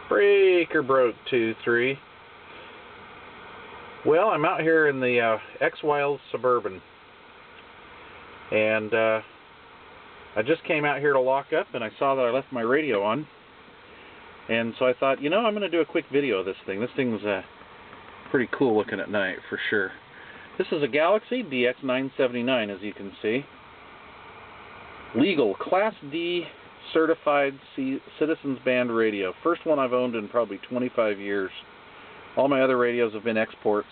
Breaker broke 2-3. Well, I'm out here in the X-Wild Suburban, and I just came out here to lock up, and I saw that I left my radio on, and so I thought, you know, I'm going to do a quick video of this thing. This thing's pretty cool looking at night, for sure. This is a Galaxy DX979, as you can see. Legal, Class D certified Citizens Band radio. First one I've owned in probably 25 years. All my other radios have been exports.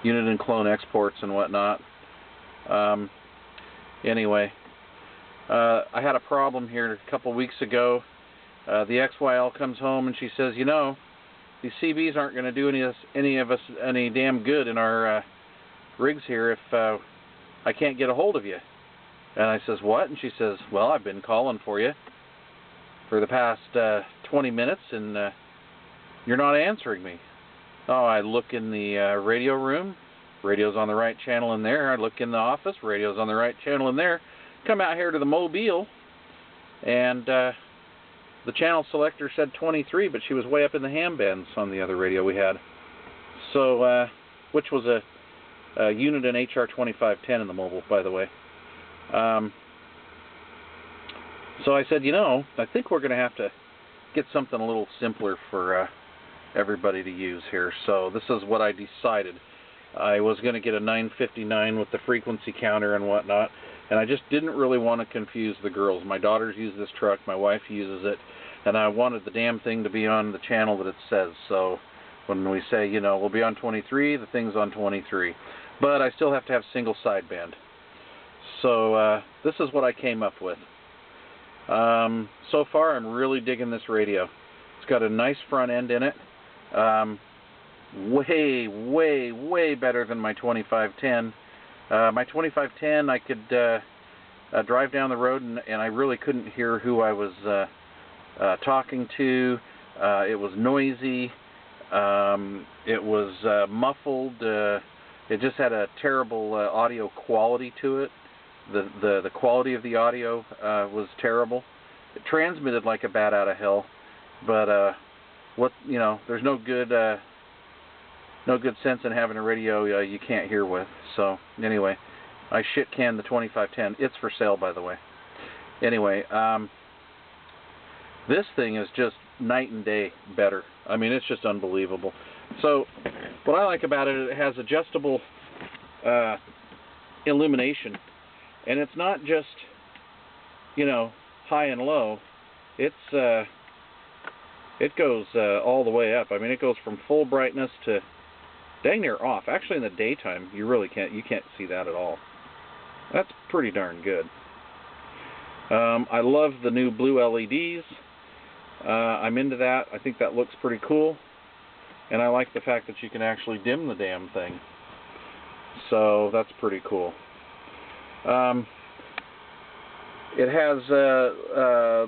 Unit and clone exports and whatnot. Anyway, I had a problem here a couple weeks ago. The XYL comes home and she says, you know, these CBs aren't going to do any of us any damn good in our rigs here if I can't get a hold of you. And I says, what? And she says, well, I've been calling for you for the past 20 minutes and you're not answering me. Oh, I look in the radio room, radio's on the right channel in there. I look in the office, radio's on the right channel in there. Come out here to the Mobile, and the channel selector said 23, but she was way up in the ham bands on the other radio we had. So, which was a unit in HR2510 in the Mobile, by the way. So I said, you know, I think we're going to have to get something a little simpler for everybody to use here. So this is what I decided. I was going to get a 959 with the frequency counter and whatnot, and I just didn't really want to confuse the girls. My daughters use this truck, my wife uses it, and I wanted the damn thing to be on the channel that it says. So when we say, you know, we'll be on 23, the thing's on 23. But I still have to have single sideband. So this is what I came up with. So far I'm really digging this radio. It's got a nice front end in it. Way better than my 2510. My 2510 I could drive down the road and I really couldn't hear who I was talking to. It was noisy. It was muffled. It just had a terrible audio quality to it. The quality of the audio was terrible. It transmitted like a bat out of hell, but you know, there's no good sense in having a radio you can't hear with. So anyway, I shit canned the 2510. It's for sale, by the way. Anyway, this thing is just night and day better. I mean, it's just unbelievable. So what I like about it, it has adjustable illumination. And it's not just, you know, high and low. It goes all the way up. I mean, it goes from full brightness to dang near off. Actually, in the daytime, you can't see that at all. That's pretty darn good. I love the new blue LEDs. I'm into that. I think that looks pretty cool. And I like the fact that you can actually dim the damn thing. So that's pretty cool. It has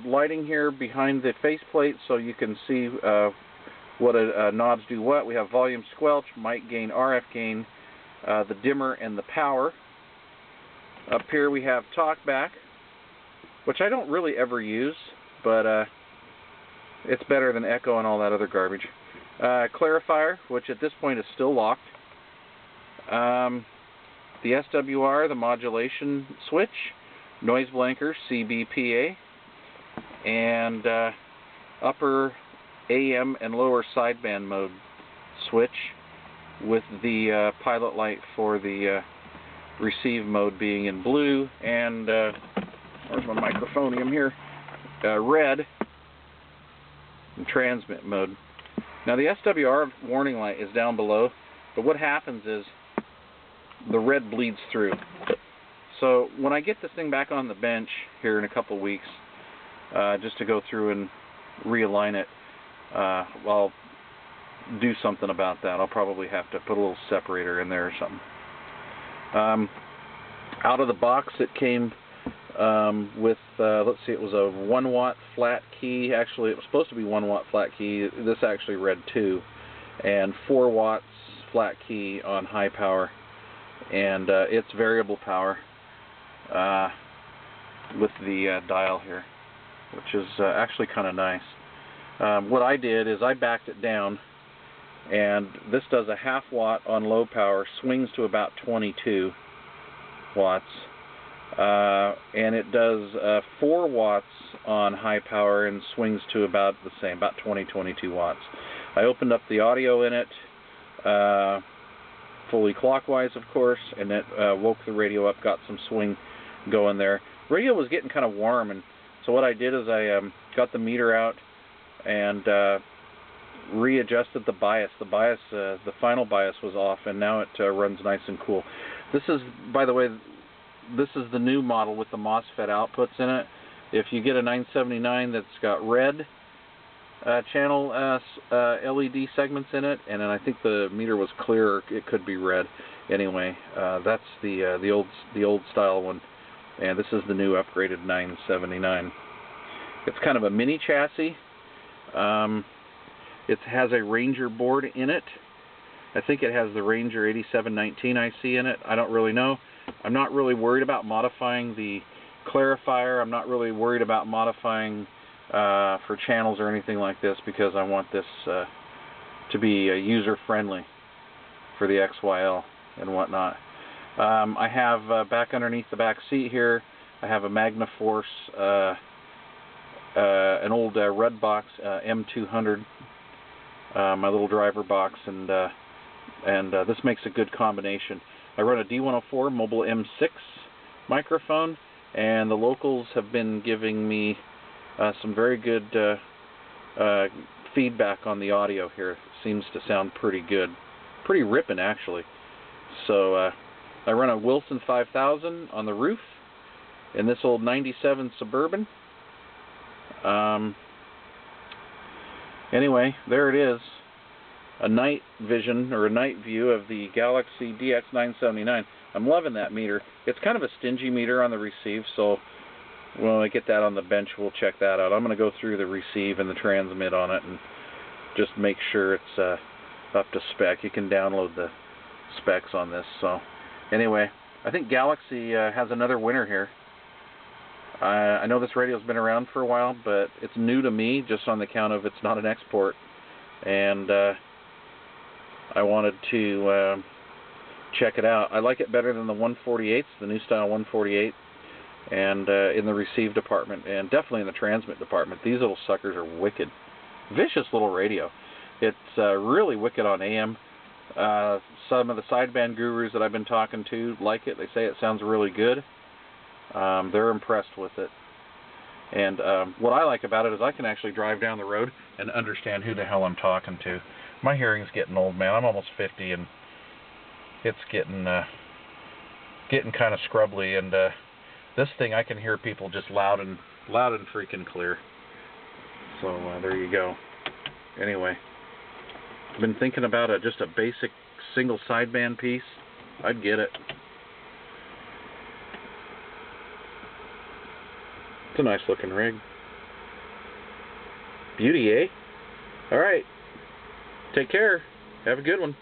lighting here behind the faceplate, so you can see what knobs do what. We have volume, squelch, mic gain, RF gain, the dimmer, and the power. Up here we have talkback, which I don't really ever use, but it's better than echo and all that other garbage. Clarifier, which at this point is still locked. The SWR, the modulation switch, noise blanker, CBPA, and upper AM and lower sideband mode switch with the pilot light for the receive mode being in blue, and where's my microphonium here? Red, and transmit mode. Now the SWR warning light is down below, but what happens is the red bleeds through. So when I get this thing back on the bench here in a couple weeks, just to go through and realign it, I'll do something about that. I'll probably have to put a little separator in there or something. Out of the box it came with, let's see, it was a 1 watt flat key. Actually, it was supposed to be 1 watt flat key. This actually read 2. And 4 watts flat key on high power. And it's variable power with the dial here, which is actually kind of nice. What I did is I backed it down, and this does a 1/2 watt on low power, swings to about 22 watts, and it does 4 watts on high power and swings to about the same, about 22 watts. I opened up the audio in it, fully clockwise of course, and it woke the radio up, got some swing going there. Radio was getting kind of warm, and so what I did is I got the meter out and readjusted the bias. The final bias was off, and now it runs nice and cool. This is, by the way, this is the new model with the MOSFET outputs in it. If you get a 979 that's got red channel LED segments in it, and then I think the meter was clear, it could be red. Anyway, that's the old style one, and this is the new upgraded 979. It's kind of a mini chassis. It has a Ranger board in it. I think it has the Ranger 8719 IC in it. I don't really know. I'm not really worried about modifying the clarifier. I'm not really worried about modifying for channels or anything like this, because I want this to be user-friendly for the XYL and whatnot. I have back underneath the back seat here, I have a MagnaForce, an old red box M200, my little driver box, and this makes a good combination. I run a D104 Mobile M6 microphone, and the locals have been giving me some very good feedback on the audio here. It seems to sound pretty good, pretty ripping actually. So I run a Wilson 5000 on the roof in this old 97 Suburban. Anyway, there it is, a night vision or a night view of the Galaxy DX979. I'm loving that meter. It's kind of a stingy meter on the receive, so when I get that on the bench, we'll check that out. I'm going to go through the receive and the transmit on it and just make sure it's up to spec. You can download the specs on this. So anyway, I think Galaxy has another winner here. I know this radio's been around for a while, but it's new to me just on the count of it's not an export, and I wanted to check it out. I like it better than the 148s, the new style 148, and in the receive department, and definitely in the transmit department. These little suckers are wicked. Vicious little radio. It's really wicked on AM. Some of the sideband gurus that I've been talking to like it. They say it sounds really good. They're impressed with it. And what I like about it is I can actually drive down the road and understand who the hell I'm talking to. My hearing's getting old, man. I'm almost 50, and it's getting kind of scrubbly. And this thing, I can hear people just loud and freaking clear. So there you go. Anyway, I've been thinking about just a basic single sideband piece. I'd get it. It's a nice looking rig. Beauty, eh? Alright. Take care. Have a good one.